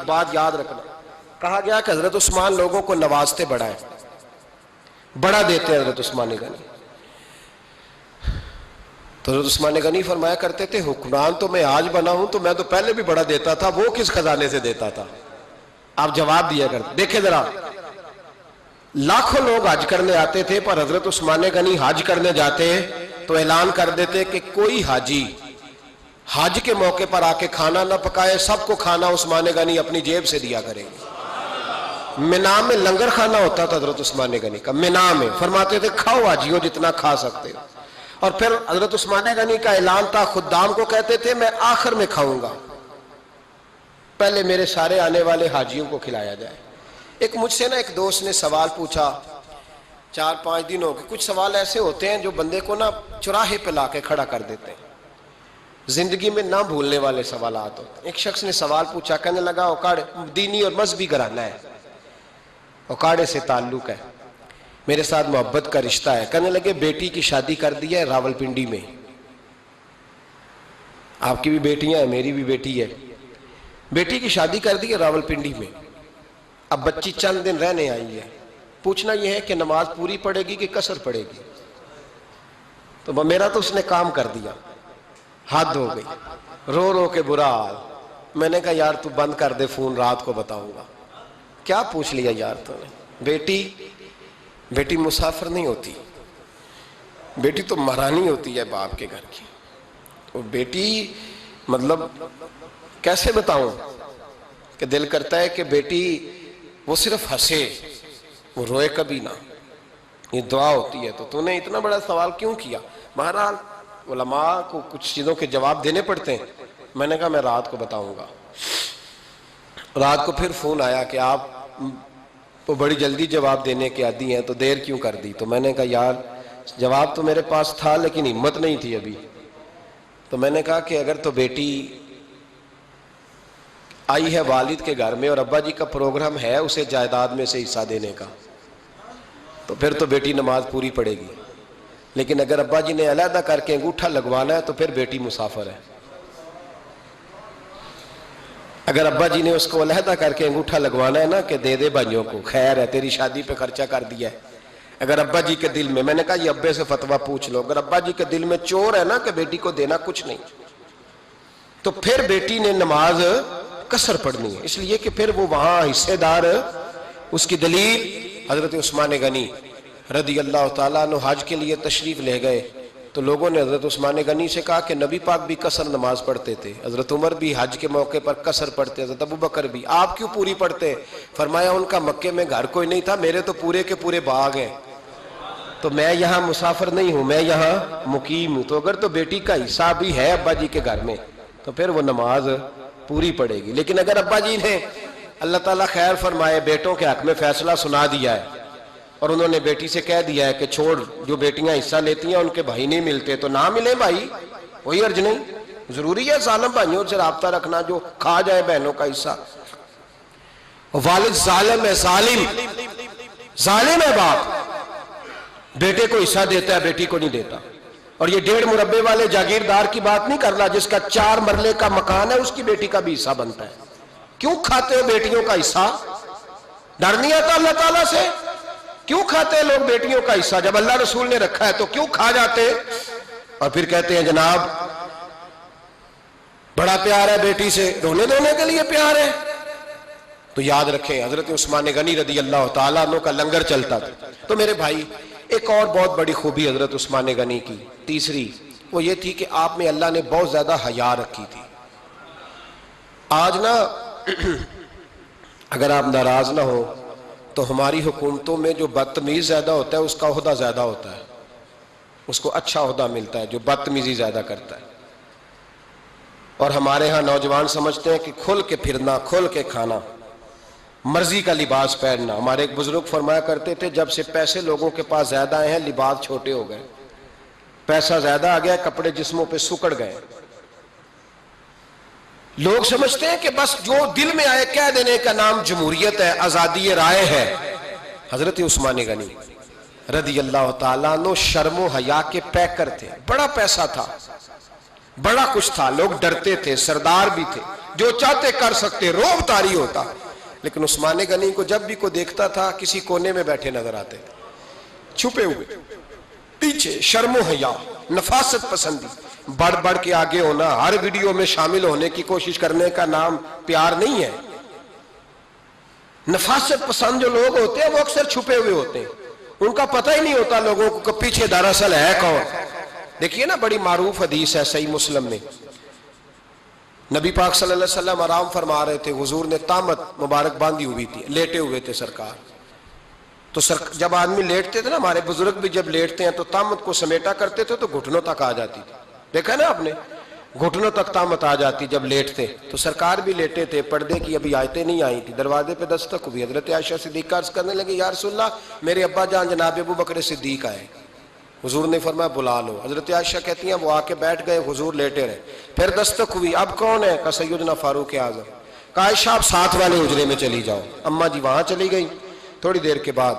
بات یاد رکھنا، کہا گیا کہ حضرت عثمان لوگوں کو نوازتے بڑا ہے، بڑا دیتے ہیں حضرت عثمان غنی۔ تو حضرت عثمان غنی فرمایا کرتے تھے حکمران تو میں آج بنا ہوں تو میں تو پہلے بھی بڑا دیتا تھا، وہ کس خزانے سے دیتا تھا؟ آپ جواب دیا کرتے۔ دیکھیں ذرا، لاکھوں لوگ حج کرنے آتے تھے، پر حضرت عثمان غنی حج کرنے جاتے تو اعلان کر دیتے کہ کوئی حاجی حج کے موقع پر آ کے کھانا نہ پکائے، سب کو کھانا عثمان غنی اپنی جیب سے دیا کریں گے۔ مینا میں لنگر کھانا ہوتا تھا حضرت عثمان غنی کا، مینا میں فرماتے تھے کھاؤ حاجیو جتنا کھا سکتے ہو، اور پھر حضرت عثمان غنی کا اعلان تھا، خدام کو کہتے تھے میں آخر میں کھاؤں گا، پہلے میرے سارے آنے والے حاجیوں کو کھلایا جائے۔ ایک مجھ سے ایک دوست نے سوال پوچھا 4-5 دن ہو گئے، کچھ سوال ایسے ہوتے ہیں جو بندے کو چوراہے پہ لا کے کھڑا کر دیتے ہیں، زندگی میں نہ بھولنے والے سوالات ہوتے ہیں۔ ایک شخص نے سوال پوچھا، کہنے لگا اوکاڑے دینی اور مذہبی گھرانہ ہے، اوکاڑے سے تعلق ہے، میرے ساتھ محبت کا رشتہ ہے۔ کہنے لگے بیٹی کی شادی کر دی ہے راول پنڈی میں، آپ کی بھی بیٹیاں ہیں میری بھی بیٹی ہے، بیٹی کی شادی کر دی ہے راول پنڈی میں، اب بچی چند دن رہنے آئی ہے، پوچھنا یہ ہے کہ نماز پوری پڑے گی کہ قصر پڑے گی؟ تو میرا تو اس نے کام کر دیا، حد ہو گئی، رو رو کے برا حال۔ میں نے کہا یار تو بند کر دے فون، رات کو بتاؤں گا۔ کیا پوچھ لیا یار تو نے؟ بیٹی مسافر نہیں ہوتی، بیٹی تو مہرانی ہوتی ہے باپ کے گھر کی، اور بیٹی مطلب کیسے بتاؤں کہ دل کرتا ہے کہ بیٹی وہ صرف ہنسے، وہ روئے کبھی نہ، یہ دعا ہوتی ہے۔ تو نے اتنا بڑا سوال کیوں کیا؟ بہرحال علماء کو کچھ چیزوں کے جواب دینے پڑتے ہیں۔ میں نے کہا میں رات کو بتاؤں گا۔ رات کو پھر فون آیا کہ آپ وہ بڑی جلدی جواب دینے کے عادی ہیں تو دیر کیوں کر دی؟ تو میں نے کہا یار جواب تو میرے پاس تھا لیکن ہمت نہیں تھی ابھی۔ تو میں نے کہا کہ اگر تو بیٹی آئی ہے والد کے گھر میں اور ابا جی کا پروگرام ہے اسے جائیداد میں سے حصہ دینے کا، تو پھر تو بیٹی نماز پوری پڑے گی، لیکن اگر ابا جی نے علیحدہ کر کے انگوٹھا لگوانا ہے تو پھر بیٹی مسافر ہے۔ اگر ابا جی نے اس کو علیحدہ کر کے انگوٹھا لگوانا ہے نا کہ دے دے بھائیوں کو، خیر ہے تیری شادی پہ خرچہ کر دیا ہے، اگر ابا جی کے دل میں نے کہا یہ ابے سے فتویٰ پوچھ لو، اگر ابا جی کے دل میں چور ہے نا کہ بیٹی کو دینا کچھ نہیں، تو پھر بیٹی نے نماز قصر پڑھنی ہے، اس لیے کہ پھر وہ وہاں حصے دار۔ اس کی دلیل حضرت عثمان غنی رضی اللہ تعالیٰ عنہ حج کے لیے تشریف لے گئے تو لوگوں نے حضرت عثمان غنی سے کہا کہ نبی پاک بھی قصر نماز پڑھتے تھے، حضرت عمر بھی حج کے موقع پر قصر پڑھتے، حضرت ابو بکر بھی، آپ کیوں پوری پڑھتے؟ فرمایا ان کا مکے میں گھر کوئی نہیں تھا، میرے تو پورے کے پورے باغ ہیں، تو میں یہاں مسافر نہیں ہوں، میں یہاں مقیم ہوں، تو اگر تو بیٹی کا حصہ بھی ہے ابا جی کے گھر میں تو پھر وہ نماز پوری پڑے گی۔ لیکن اگر ابا جی نے اللہ تعالیٰ خیر فرمائے بیٹوں کے حق میں فیصلہ سنا دیا ہے اور انہوں نے بیٹی سے کہہ دیا ہے کہ چھوڑ، جو بیٹیاں حصہ لیتی ہیں ان کے بھائی نہیں ملتے تو نہ ملے بھائی، کوئی حرج نہیں، ضروری ہے ظالم بھائیوں سے رابطہ رکھنا جو کھا جائے بہنوں کا حصہ۔ والد ظالم ہے، ظالم ہے باپ، بیٹے کو حصہ دیتا ہے بیٹی کو نہیں دیتا۔ اور یہ 1.5 مربے والے جاگیردار کی بات نہیں کر رہا، جس کا 4 مرلے کا مکان ہے اس کی بیٹی کا بھی حصہ بنتا ہے۔ کیوں کھاتے ہو بیٹیوں کا حصہ؟ ڈر نہیں آتا اللہ تعالیٰ سے؟ کیوں کھاتے ہیں لوگ بیٹیوں کا حصہ؟ جب اللہ رسول نے رکھا ہے تو کیوں کھا جاتے؟ اور پھر کہتے ہیں جناب بڑا پیار ہے بیٹی سے، رونے دھونے کے لیے پیار ہے۔ تو یاد رکھیں حضرت عثمان غنی رضی اللہ تعالیٰ عنہ کا لنگر چلتا تھا۔ تو میرے بھائی ایک اور بہت بڑی خوبی حضرت عثمان غنی کی تیسری وہ یہ تھی کہ آپ میں اللہ نے بہت زیادہ حیا رکھی تھی۔ آج نا اگر آپ ناراض نہ ہو تو ہماری حکومتوں میں جو بدتمیز زیادہ ہوتا ہے اس کا عہدہ زیادہ ہوتا ہے، اس کو اچھا عہدہ ملتا ہے جو بدتمیزی زیادہ کرتا ہے۔ اور ہمارے ہاں نوجوان سمجھتے ہیں کہ کھل کے پھرنا، کھل کے کھانا، مرضی کا لباس پہننا۔ ہمارے ایک بزرگ فرمایا کرتے تھے جب سے پیسے لوگوں کے پاس زیادہ آئے ہیں لباس چھوٹے ہو گئے، پیسہ زیادہ آ گیا کپڑے جسموں پہ سکڑ گئے۔ لوگ سمجھتے ہیں کہ بس جو دل میں آئے کہہ دینے کا نام جمہوریت ہے، آزادی رائے ہے۔ حضرت عثمان غنی رضی اللہ تعالیٰ عنہ شرم و حیا کے پیکر تھے، بڑا پیسہ تھا، بڑا کچھ تھا، لوگ ڈرتے تھے، سردار بھی تھے، جو چاہتے کر سکتے، روب طاری ہوتا۔ لیکن عثمان غنی کو جب بھی کوئی دیکھتا تھا کسی کونے میں بیٹھے نظر آتے تھے، چھپے ہوئے، پیچھے، شرم و حیا، نفاست پسندی، بڑھ بڑھ کے آگے ہونا، ہر ویڈیو میں شامل ہونے کی کوشش کرنے کا نام پیار نہیں ہے۔ نفاست پسند جو لوگ ہوتے ہیں وہ اکثر چھپے ہوئے ہوتے ہیں، ان کا پتہ ہی نہیں ہوتا لوگوں کو کہ پیچھے دراصل ہے کون۔ دیکھیے نا بڑی معروف حدیث ہے صحیح مسلم میں، نبی پاک صلی اللہ علیہ وسلم آرام فرما رہے تھے، حضور نے تامت مبارک باندھی ہوئی تھی، لیٹے ہوئے تھے سرکار۔ تو جب آدمی لیٹتے تھے نا، ہمارے بزرگ بھی جب لیٹتے ہیں تو تامت کو سمیٹا کرتے تھے تو گھٹنوں تک آ جاتی تھی، دیکھا نا آپ نے، گھٹنوں تک تامت آ جاتی جب لیٹتے۔ تو سرکار بھی لیٹے تھے، پردے کی ابھی آیتیں نہیں آئی تھی، دروازے پہ دستک ہوئی، حضرت عائشہ صدیقہ عرض کرنے لگے یا رسول اللہ میرے ابا جان جناب ابو بکر صدیق آئے۔ حضور نے فرمایا بلا لو۔ حضرت عائشہ کہتی ہیں وہ آ کے بیٹھ گئے، حضور لیٹے رہے، پھر دستک ہوئی، اب کون ہے؟ کہا سیدنا فاروق اعظم۔ کہا عائشہ آپ ساتھ والے حجرے میں چلی جاؤ۔ اماں جی وہاں چلی گئی۔ تھوڑی دیر کے بعد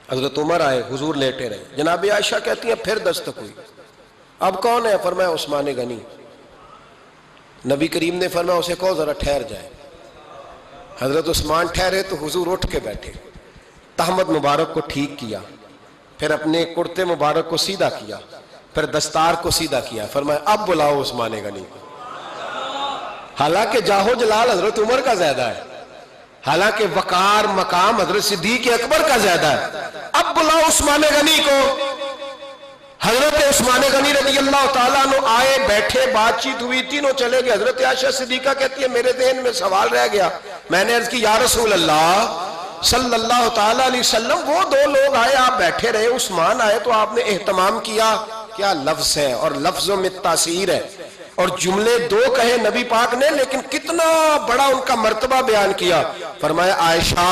حضرت عمر آئے، حضور لیٹے رہے، جناب عائشہ کہتی ہیں پھر دستک ہوئی، اب کون ہے؟ فرمایا عثمان غنی۔ نبی کریم نے فرمایا اسے کہو ذرا ٹھہر جائے۔ حضرت عثمان ٹھہرے تو حضور اٹھ کے بیٹھے، تہمت مبارک کو ٹھیک کیا، پھر اپنے کرتے مبارک کو سیدھا کیا، پھر دستار کو سیدھا کیا، فرمایا اب بلاؤ عثمان غنی کو۔ حالانکہ جاہو جلال حضرت عمر کا زیادہ ہے، حالانکہ وقار مقام حضرت صدیق اکبر کا زیادہ ہے، اب بلاؤ عثمان غنی کو۔ حضرت عثمان غنی رضی اللہ تعالیٰ عنہ آئے، بیٹھے، بات چیت ہوئی، تینوں چلے گئے۔ حضرت عائشہ صدیقہ کہتی ہے میرے ذہن میں سوال رہ گیا، میں نے عرض کی یا رسول اللہ صلی اللہ تعالیٰ علیہ وسلم وہ 2 لوگ آئے، آپ بیٹھے رہے، عثمان آئے تو آپ نے اہتمام کیا، کیا لفظ ہے، اور لفظوں میں تاثیر ہے، اور جملے 2 کہے نبی پاک نے لیکن کتنا بڑا ان کا مرتبہ بیان کیا۔ فرمایا عائشہ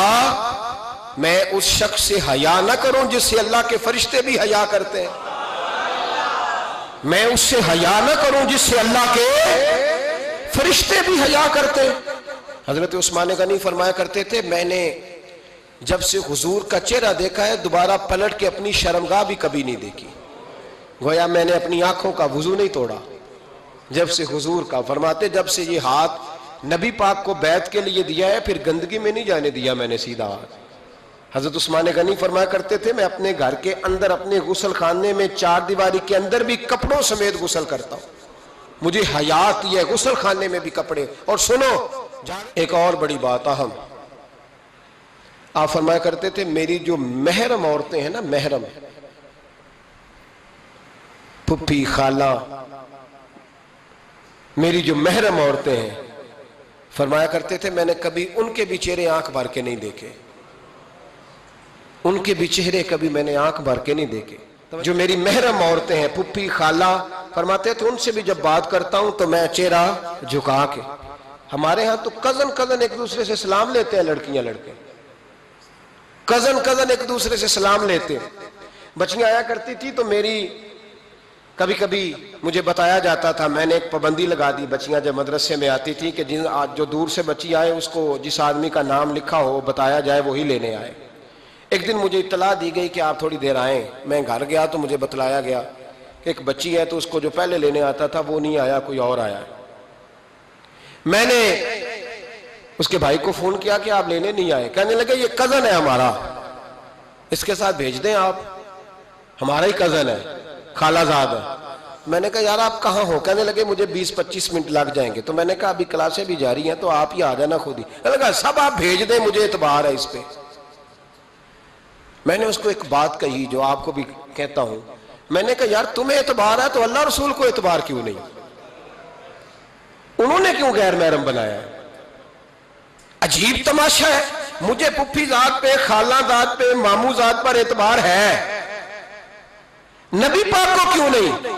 میں اس شخص سے حیا نہ کروں جس سے اللہ کے فرشتے بھی حیا کرتے ہیں، میں اس سے حیا نہ کروں جس سے اللہ کے فرشتے بھی حیا کرتے ہیں۔ حضرت عثمان غنی فرمایا کرتے تھے میں نے جب سے حضور کا چہرہ دیکھا ہے دوبارہ پلٹ کے اپنی شرمگاہ بھی کبھی نہیں دیکھی، گویا میں نے اپنی آنکھوں کا وضو نہیں توڑا جب سے حضور کا۔ فرماتے جب سے یہ ہاتھ نبی پاک کو بیعت کے لیے دیا ہے پھر گندگی میں نہیں جانے دیا میں نے سیدھا ہاتھ۔ حضرت عثمان غنی فرمایا کرتے تھے میں اپنے گھر کے اندر اپنے غسل خانے میں 4 دیواری کے اندر بھی کپڑوں سمیت غسل کرتا ہوں، مجھے حیا آتی ہے غسل خانے میں بھی کپڑے. اور سنو ایک اور بڑی بات اہم، آپ فرمایا کرتے تھے میری جو محرم عورتیں ہیں نا، محرم پھپھی خالہ، میری جو محرم عورتیں ہیں، فرمایا کرتے تھے میں نے کبھی ان کے بھی چہرے آنکھ بھر کے نہیں دیکھے، ان کے بھی چہرے کبھی میں نے آنکھ بھر کے نہیں دیکھے. جو میری محرم عورتیں ہیں پھپھی خالہ، فرماتے تھے ان سے بھی جب بات کرتا ہوں تو میں چہرہ جھکا کے. ہمارے ہاں تو کزن ایک دوسرے سے سلام لیتے ہیں، لڑکیاں لڑکے کزن ایک دوسرے سے سلام لیتے ہیں. بچیاں آیا کرتی تھی تو میری کبھی کبھی مجھے بتایا جاتا تھا، میں نے ایک پابندی لگا دی، بچیاں جب مدرسے میں آتی تھی کہ جو دور سے بچی آئے اس کو جس آدمی کا نام لکھا ہو بتایا جائے وہی لینے آئے. ایک دن مجھے اطلاع دی گئی کہ آپ تھوڑی دیر آئیں. میں گھر گیا تو مجھے بتلایا گیا کہ ایک بچی ہے تو اس کو جو پہلے لینے آتا تھا وہ نہیں آیا، کوئی اور آیا. میں نے اس کے بھائی کو فون کیا کہ آپ لینے نہیں آئے. کہنے لگے یہ کزن ہے ہمارا، اس کے ساتھ بھیج دیں، آپ ہمارا ہی کزن ہے، خالہ زاد ہے. میں نے کہا یار آپ کہاں ہو؟ کہنے لگے مجھے 20-25 منٹ لگ جائیں گے. تو میں نے کہا ابھی کلاسیں بھی جاری ہیں تو آپ ہی آ جانا خود ہی. کہنے لگا سب آپ بھیج دیں، مجھے اعتبار ہے اس پہ. میں نے اس کو ایک بات کہی جو آپ کو بھی کہتا ہوں، میں نے کہا یار تمہیں اعتبار ہے تو اللہ رسول کو اعتبار کیوں نہیں؟ انہوں نے کیوں غیر محرم بنایا ہے؟ عجیب تماشا ہے. مجھے پھپھی ذات پہ، خالہ ذات پہ، ماموں ذات پر اعتبار ہے، نبی پاک کو کیوں نہیں؟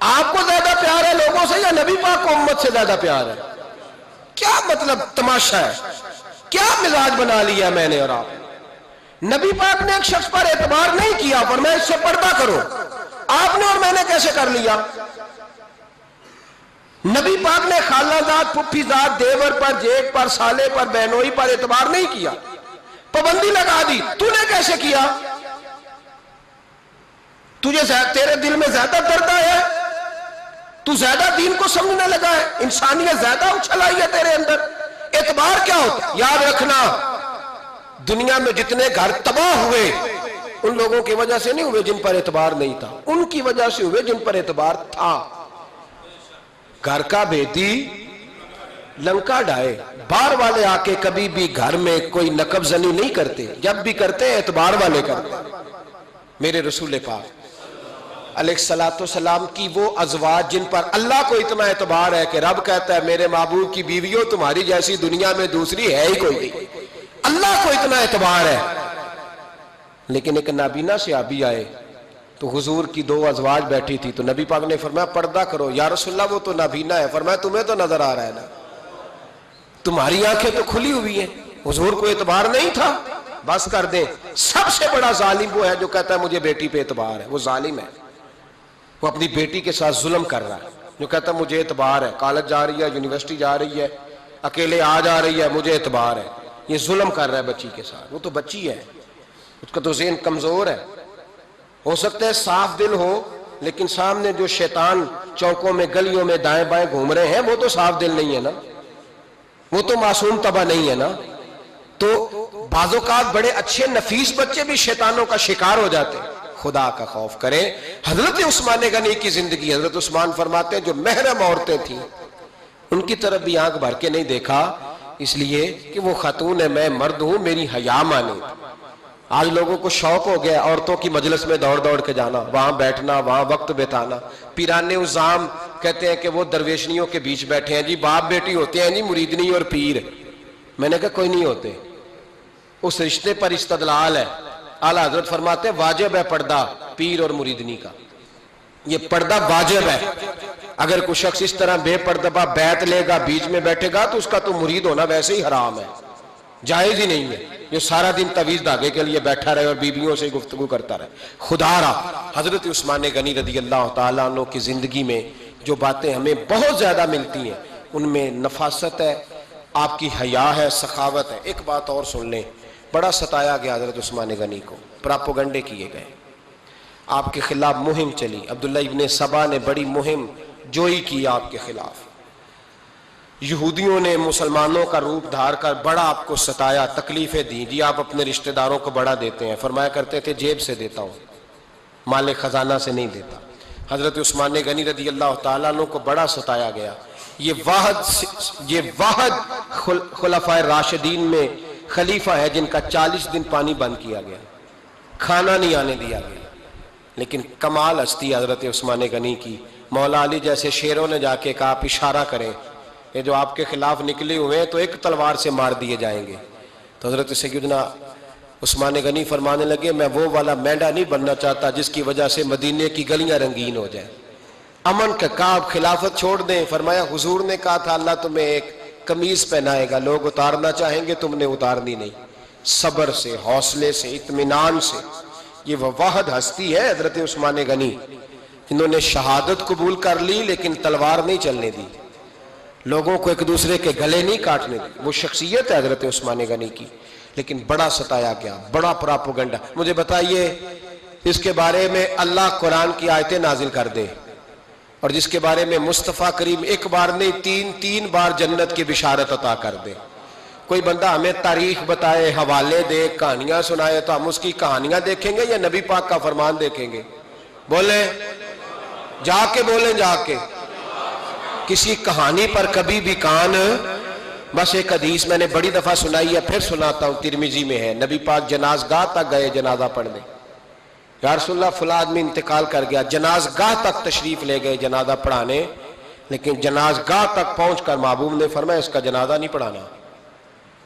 آپ کو زیادہ پیار ہے لوگوں سے یا نبی پاک کو امت سے زیادہ پیار ہے؟ کیا مطلب تماشا ہے؟ کیا مزاج بنا لیا میں نے اور آپ؟ نبی پاک نے ایک شخص پر اعتبار نہیں کیا، فرمایا اس سے پردہ کرو. آپ نے اور میں نے کیسے کر لیا؟ نبی پاک نے خالہ ذات، پھپھی ذات، دیور پر، جیٹ پر، سالے پر، بہنوئی پر اعتبار نہیں کیا، پابندی لگا دی. تو نے کیسے کیا؟ تیرے دل میں زیادہ درد ہے، تو زیادہ دین کو سمجھنے لگا ہے، انسانیت زیادہ اچھل آئی ہے تیرے اندر. اعتبار کیا ہوتا؟ یاد رکھنا دنیا میں جتنے گھر تباہ ہوئے ان لوگوں کی وجہ سے نہیں ہوئے جن پر اعتبار نہیں تھا، ان کی وجہ سے ہوئے جن پر اعتبار تھا. گھر کا بیٹی لنکا ڈھائے، باہر والے آ کے کبھی بھی گھر میں کوئی نقب زنی نہیں کرتے، جب بھی کرتے ہیں اعتبار والے کرتے. میرے رسول پاک علیہ السلام کی وہ ازواج جن پر اللہ کو اتنا اعتبار ہے کہ رب کہتا ہے میرے محبوب کی بیویوں تمہاری جیسی دنیا میں دوسری ہے ہی کوئی نہیں. اللہ کو اتنا اعتبار ہے. لیکن ایک نابینا صحابی آئے تو حضور کی 2 ازواج بیٹھی تھی تو نبی پاک نے فرمایا پردہ کرو. یا رسول اللہ وہ تو نابینا ہے. فرمایا تمہیں تو نظر آ رہا ہے نا، تمہاری آنکھیں تو کھلی ہوئی ہیں. حضور کو اعتبار نہیں تھا. بس کر دیں. سب سے بڑا ظالم وہ ہے جو کہتا ہے مجھے بیٹی پہ اعتبار ہے. وہ ظالم ہے، وہ اپنی بیٹی کے ساتھ ظلم کر رہا ہے. جو کہتا ہے مجھے اعتبار ہے، کالج جا رہی ہے، یونیورسٹی جا رہی ہے، اکیلے آ جا رہی ہے، مجھے اعتبار ہے. یہ ظلم کر رہا ہے بچی کے ساتھ. وہ تو بچی ہے، اس کا تو ذہن کمزور ہے. ہو سکتا ہے صاف دل ہو لیکن سامنے جو شیطان چوکوں میں گلیوں میں دائیں بائیں گھوم رہے ہیں وہ تو صاف دل نہیں ہے نا، وہ تو معصوم طبع نہیں ہے نا. تو بعض اوقات بڑے اچھے نفیس بچے بھی شیطانوں کا شکار ہو جاتے ہیں. خدا کا خوف کریں. حضرت عثمان غنی کی زندگی، حضرت عثمان فرماتے ہیں جو محرم عورتیں تھیں ان کی طرف بھی آنکھ بھر کے نہیں دیکھا، اس لیے کہ وہ خاتون ہے، میں مرد ہوں، میری حیا مانی. آج لوگوں کو شوق ہو گیا عورتوں کی مجلس میں دوڑ دوڑ کے جانا، وہاں بیٹھنا، وہاں وقت بتانا. پیرانے عظام کہتے ہیں کہ وہ درویشنیوں کے بیچ بیٹھے ہیں جی، باپ بیٹی ہوتے ہیں جی، مریدنی اور پیر. میں نے کہا کوئی نہیں ہوتے. اس رشتے پر استدلال ہے. اعلیٰ حضرت فرماتے ہیں واجب ہے پردہ پیر اور مریدنی کا. یہ پردہ واجب ہے. اگر کوئی شخص اس طرح بے پردہ بیعت لے گا، بیچ میں بیٹھے گا تو اس کا تو مرید ہونا ویسے ہی حرام ہے، جائز ہی نہیں ہے. جو سارا دن تویز دھاگے کے لیے بیٹھا رہے اور بیویوں سے گفتگو کرتا رہے. خدا را حضرت عثمان غنی رضی اللہ تعالیٰ عنہ کی زندگی میں جو باتیں ہمیں بہت زیادہ ملتی ہیں ان میں نفاست ہے، آپ کی حیا ہے، سخاوت ہے. ایک بات اور سن لیں، بڑا ستایا گیا حضرت عثمان غنی کو، پراپوگنڈے کیے گئے، آپ کے خلاف مہم چلی. عبداللہ ابن سبا نے بڑی مہم جوئی کی آپ کے خلاف. یہودیوں نے مسلمانوں کا روپ دھار کر بڑا آپ کو ستایا، تکلیفیں دی. جی آپ اپنے رشتہ داروں کو بڑا دیتے ہیں. فرمایا کرتے تھے جیب سے دیتا ہوں، مال خزانہ سے نہیں دیتا. حضرت عثمان غنی رضی اللہ تعالیٰ عنہ کو بڑا ستایا گیا. یہ واحد خلفائے راشدین میں خلیفہ ہے جن کا 40 دن پانی بند کیا گیا، کھانا نہیں آنے دیا گیا. لیکن کمال ہستی حضرت عثمان غنی کی. مولا علی جیسے شیروں نے جا کے کہا آپ اشارہ کریں، یہ جو آپ کے خلاف نکلے ہوئے ہیں تو ایک تلوار سے مار دیے جائیں گے. تو حضرت سیدنا عثمان غنی فرمانے لگے میں وہ والا مینڈا نہیں بننا چاہتا جس کی وجہ سے مدینے کی گلیاں رنگین ہو جائیں. امن کا کہا آپ خلافت چھوڑ دیں. فرمایا حضور نے کہا تھا اللہ تمہیں ایک قمیض پہنائے گا، لوگ اتارنا چاہیں گے تم نے اتارنی نہیں. صبر سے، حوصلے سے، اطمینان سے. یہ وہ واحد ہستی ہے حضرت عثمان غنی جنہوں نے شہادت قبول کر لی لیکن تلوار نہیں چلنے دی، لوگوں کو ایک دوسرے کے گلے نہیں کاٹنے دی. وہ شخصیت ہے حضرت عثمان غنی کی. لیکن بڑا ستایا گیا، بڑا پراپوگنڈا. مجھے بتائیے اس کے بارے میں اللہ قرآن کی آیتیں نازل کر دے اور جس کے بارے میں مصطفیٰ کریم ایک بار نہیں تین بار جنت کی بشارت عطا کر دے. کوئی بندہ ہمیں تاریخ بتائے، حوالے دے، کہانیاں سنائے تو ہم اس کی کہانیاں دیکھیں گے یا نبی پاک کا فرمان دیکھیں گے؟ بولیں، جا کے بولیں، جا کے. کسی کہانی پر کبھی بھی کان. بس ایک حدیث میں نے بڑی دفعہ سنائی ہے، پھر سناتا ہوں، ترمذی میں ہے. نبی پاک جنازگاہ تک گئے جنازہ پڑھنے. یا رسول اللہ فلاں آدمی انتقال کر گیا. جنازگاہ تک تشریف لے گئے جنازہ پڑھانے، لیکن جنازگاہ تک پہنچ کر محبوب نے فرمایا اس کا جنازہ نہیں پڑھانا.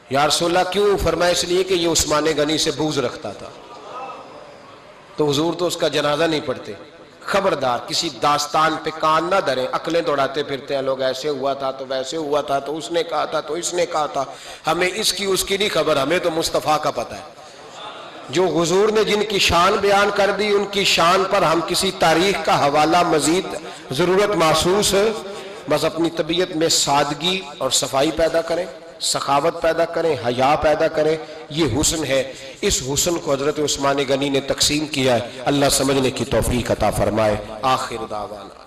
یا رسول اللہ کیوں؟ فرمایا اس لیے کہ یہ عثمان غنی سے بغض رکھتا تھا. تو حضور تو اس کا جنازہ نہیں پڑھتے. خبردار کسی داستان پہ کان نہ دھریں. عقلیں دوڑاتے پھرتے ہیں لوگ، ایسے ہوا تھا تو ویسے ہوا تھا تو اس نے کہا تھا تو اس نے کہا تھا. ہمیں اس کی اس کی نہیں خبر، ہمیں تو مصطفیٰ کا پتہ ہے. جو حضور نے جن کی شان بیان کر دی ان کی شان پر ہم کسی تاریخ کا حوالہ مزید ضرورت محسوس ہے. بس اپنی طبیعت میں سادگی اور صفائی پیدا کریں، سخاوت پیدا کریں، حیا پیدا کریں. یہ حسن ہے. اس حسن کو حضرت عثمان غنی نے تقسیم کیا ہے. اللہ سمجھنے کی توفیق عطا فرمائے. آخر دعوانا